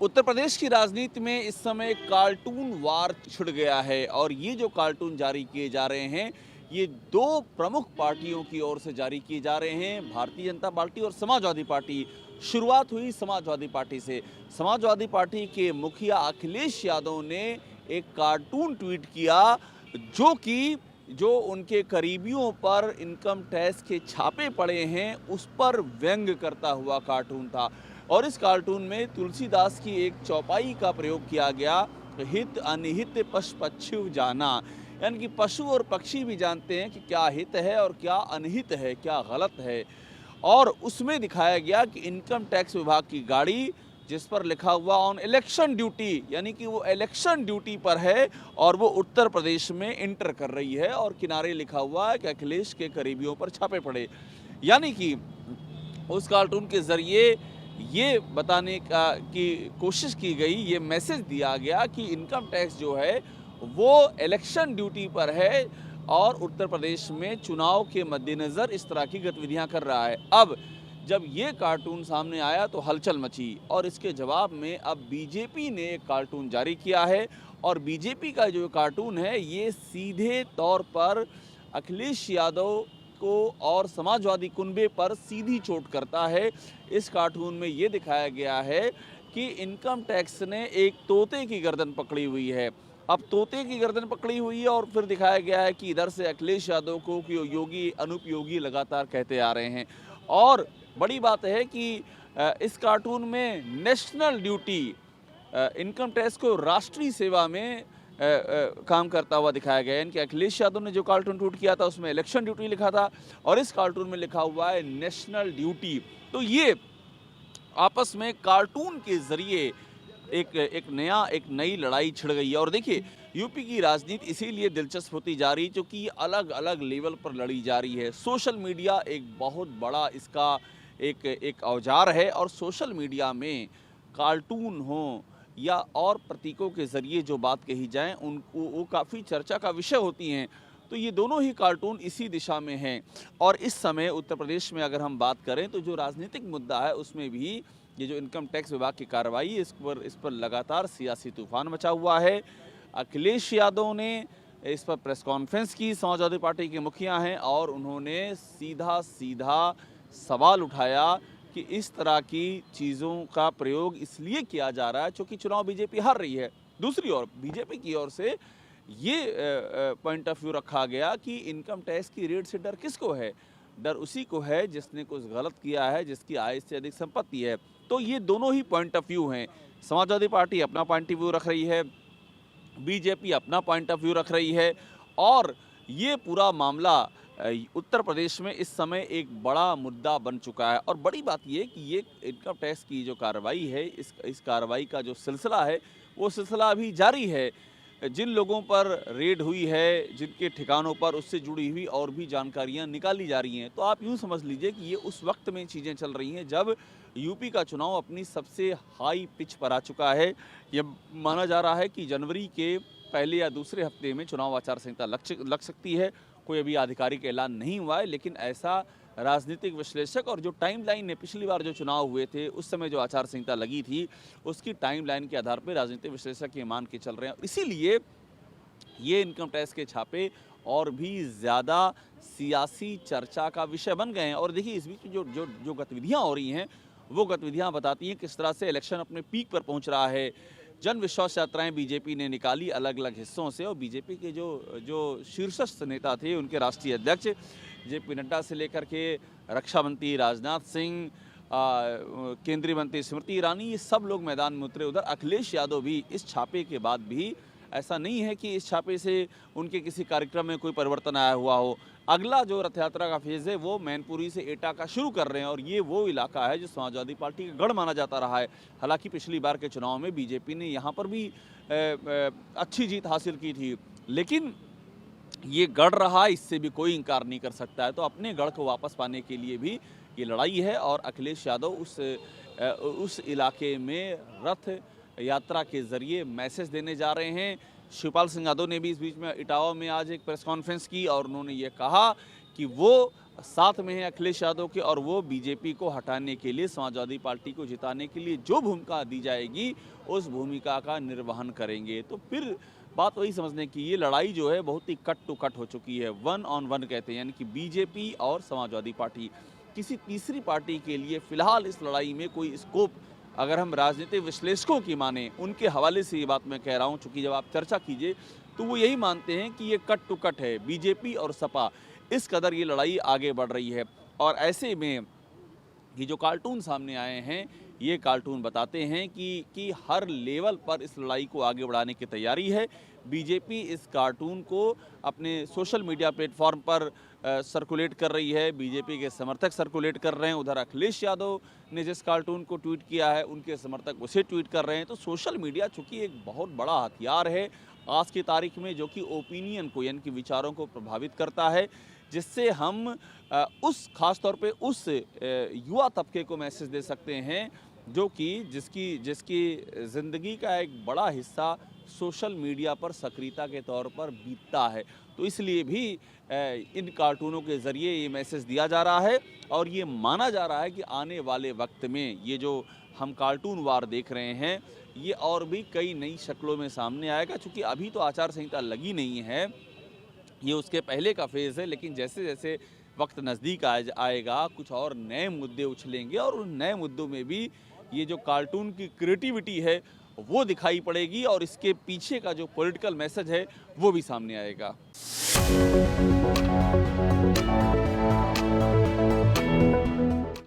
उत्तर प्रदेश की राजनीति में इस समय कार्टून वार छिड़ गया है और ये जो कार्टून जारी किए जा रहे हैं ये दो प्रमुख पार्टियों की ओर से जारी किए जा रहे हैं, भारतीय जनता पार्टी और समाजवादी पार्टी। शुरुआत हुई समाजवादी पार्टी से। समाजवादी पार्टी के मुखिया अखिलेश यादव ने एक कार्टून ट्वीट किया जो उनके करीबियों पर इनकम टैक्स के छापे पड़े हैं उस पर व्यंग करता हुआ कार्टून था। और इस कार्टून में तुलसीदास की एक चौपाई का प्रयोग किया गया, हित अनिहित पशु पक्षी जाना, यानी कि पशु और पक्षी भी जानते हैं कि क्या हित है और क्या अनिहित है, क्या गलत है। और उसमें दिखाया गया कि इनकम टैक्स विभाग की गाड़ी जिस पर लिखा हुआ ऑन इलेक्शन ड्यूटी, यानी कि वो इलेक्शन ड्यूटी पर है और वो उत्तर प्रदेश में इंटर कर रही है और किनारे लिखा हुआ है कि अखिलेश के करीबियों पर छापे पड़े। यानी कि उस कार्टून के जरिए ये बताने की कोशिश की गई, ये मैसेज दिया गया कि इनकम टैक्स जो है वो इलेक्शन ड्यूटी पर है और उत्तर प्रदेश में चुनाव के मद्देनज़र इस तरह की गतिविधियां कर रहा है। अब जब ये कार्टून सामने आया तो हलचल मची और इसके जवाब में अब बीजेपी ने एक कार्टून जारी किया है और बीजेपी का जो कार्टून है ये सीधे तौर पर अखिलेश यादव को और समाजवादी कुनबे पर सीधी चोट करता है। इस कार्टून में ये दिखाया गया है कि इनकम टैक्स ने एक तोते की गर्दन पकड़ी हुई है। अब तोते की गर्दन पकड़ी हुई है और फिर दिखाया गया है कि इधर से अखिलेश यादव को कि योगी अनुपयोगी लगातार कहते आ रहे हैं। और बड़ी बात है कि इस कार्टून में नेशनल ड्यूटी, इनकम टैक्स को राष्ट्रीय सेवा में काम करता हुआ दिखाया गया है। इनके अखिलेश यादव ने जो कार्टून ट्वीट किया था उसमें इलेक्शन ड्यूटी लिखा था और इस कार्टून में लिखा हुआ है नेशनल ड्यूटी। तो ये आपस में कार्टून के जरिए एक नई लड़ाई छिड़ गई है। और देखिए यूपी की राजनीति इसीलिए दिलचस्प होती जा रही क्योंकि अलग अलग लेवल पर लड़ी जा रही है। सोशल मीडिया एक बहुत बड़ा इसका एक औजार है और सोशल मीडिया में कार्टून हो या और प्रतीकों के जरिए जो बात कही जाए उनको वो काफ़ी चर्चा का विषय होती हैं। तो ये दोनों ही कार्टून इसी दिशा में हैं। और इस समय उत्तर प्रदेश में अगर हम बात करें तो जो राजनीतिक मुद्दा है उसमें भी ये जो इनकम टैक्स विभाग की कार्रवाई इस पर लगातार सियासी तूफान मचा हुआ है। अखिलेश यादव ने इस पर प्रेस कॉन्फ्रेंस की, समाजवादी पार्टी के मुखिया हैं, और उन्होंने सीधा सवाल उठाया कि इस तरह की चीज़ों का प्रयोग इसलिए किया जा रहा है क्योंकि चुनाव बीजेपी हार रही है। दूसरी ओर बीजेपी की ओर से ये पॉइंट ऑफ व्यू रखा गया कि इनकम टैक्स की रेट से डर किसको है? डर उसी को है जिसने कुछ गलत किया है, जिसकी आय से अधिक संपत्ति है। तो ये दोनों ही पॉइंट ऑफ व्यू हैं। समाजवादी पार्टी अपना पॉइंट ऑफ व्यू रख रही है, बीजेपी अपना पॉइंट ऑफ व्यू रख रही है और ये पूरा मामला उत्तर प्रदेश में इस समय एक बड़ा मुद्दा बन चुका है। और बड़ी बात ये कि ये इनकम टैक्स की जो कार्रवाई है, इस कार्रवाई का जो सिलसिला है वो सिलसिला अभी जारी है। जिन लोगों पर रेड हुई है, जिनके ठिकानों पर, उससे जुड़ी हुई और भी जानकारियां निकाली जा रही हैं। तो आप यूँ समझ लीजिए कि ये उस वक्त में चीज़ें चल रही हैं जब यूपी का चुनाव अपनी सबसे हाई पिच पर आ चुका है। ये माना जा रहा है कि जनवरी के पहले या दूसरे हफ्ते में चुनाव आचार संहिता लग सकती है। कोई अभी आधिकारिक ऐलान नहीं हुआ है, लेकिन ऐसा राजनीतिक विश्लेषक और जो टाइमलाइन है, पिछली बार जो चुनाव हुए थे उस समय जो आचार संहिता लगी थी उसकी टाइमलाइन के आधार पर राजनीतिक विश्लेषक ये मान के चल रहे हैं। इसीलिए ये इनकम टैक्स के छापे और भी ज़्यादा सियासी चर्चा का विषय बन गए हैं। और देखिए इस बीच जो गतिविधियाँ हो रही हैं वो गतिविधियाँ बताती हैं किस तरह से इलेक्शन अपने पीक पर पहुँच रहा है। जन विश्वास यात्राएं बीजेपी ने निकाली अलग अलग हिस्सों से और बीजेपी के जो शीर्षस्थ नेता थे, उनके राष्ट्रीय अध्यक्ष जेपी नड्डा से लेकर के रक्षा मंत्री राजनाथ सिंह, केंद्रीय मंत्री स्मृति ईरानी, ये सब लोग मैदान में उतरे। उधर अखिलेश यादव भी इस छापे के बाद भी, ऐसा नहीं है कि इस छापे से उनके किसी कार्यक्रम में कोई परिवर्तन आया हुआ हो। अगला जो रथ यात्रा का फेज़ है वो मैनपुरी से एटा का शुरू कर रहे हैं और ये वो इलाका है जो समाजवादी पार्टी का गढ़ माना जाता रहा है। हालांकि पिछली बार के चुनाव में बीजेपी ने यहाँ पर भी अच्छी जीत हासिल की थी, लेकिन ये गढ़ रहा, इससे भी कोई इनकार नहीं कर सकता है। तो अपने गढ़ को वापस पाने के लिए भी ये लड़ाई है और अखिलेश यादव उस इलाके में रथ यात्रा के जरिए मैसेज देने जा रहे हैं। शिवपाल सिंह यादव ने भी इस बीच में इटावा में आज एक प्रेस कॉन्फ्रेंस की और उन्होंने ये कहा कि वो साथ में है अखिलेश यादव के और वो बीजेपी को हटाने के लिए, समाजवादी पार्टी को जिताने के लिए जो भूमिका दी जाएगी उस भूमिका का निर्वहन करेंगे। तो फिर बात वही समझने की, ये लड़ाई जो है बहुत ही कट टू कट हो चुकी है, 1 on 1 कहते हैं, यानी कि बीजेपी और समाजवादी पार्टी। किसी तीसरी पार्टी के लिए फिलहाल इस लड़ाई में कोई स्कोप, अगर हम राजनीतिक विश्लेषकों की माने, उनके हवाले से ये बात मैं कह रहा हूँ, चूँकि जब आप चर्चा कीजिए तो वो यही मानते हैं कि ये कट टू कट है, बीजेपी और सपा इस कदर ये लड़ाई आगे बढ़ रही है। और ऐसे में ये जो कार्टून सामने आए हैं, ये कार्टून बताते हैं कि हर लेवल पर इस लड़ाई को आगे बढ़ाने की तैयारी है। बीजेपी इस कार्टून को अपने सोशल मीडिया प्लेटफॉर्म पर सर्कुलेट कर रही है, बीजेपी के समर्थक सर्कुलेट कर रहे हैं। उधर अखिलेश यादव ने जिस कार्टून को ट्वीट किया है, उनके समर्थक उसे ट्वीट कर रहे हैं। तो सोशल मीडिया चूँकि एक बहुत बड़ा हथियार है आज की तारीख में, जो कि ओपिनियन को, यानी कि विचारों को प्रभावित करता है, जिससे हम उस खास तौर पे उस युवा तबके को मैसेज दे सकते हैं जो कि जिसकी ज़िंदगी का एक बड़ा हिस्सा सोशल मीडिया पर सक्रियता के तौर पर बीतता है। तो इसलिए भी इन कार्टूनों के ज़रिए ये मैसेज दिया जा रहा है और ये माना जा रहा है कि आने वाले वक्त में ये जो हम कार्टून वार देख रहे हैं, ये और भी कई नई शक्लों में सामने आएगा। चूँकि अभी तो आचार संहिता लगी नहीं है, ये उसके पहले का फेज़ है, लेकिन जैसे जैसे वक्त नज़दीक आएगा कुछ और नए मुद्दे उछलेंगे और उन नए मुद्दों में भी ये जो कार्टून की क्रिएटिविटी है वो दिखाई पड़ेगी और इसके पीछे का जो पॉलिटिकल मैसेज है वो भी सामने आएगा।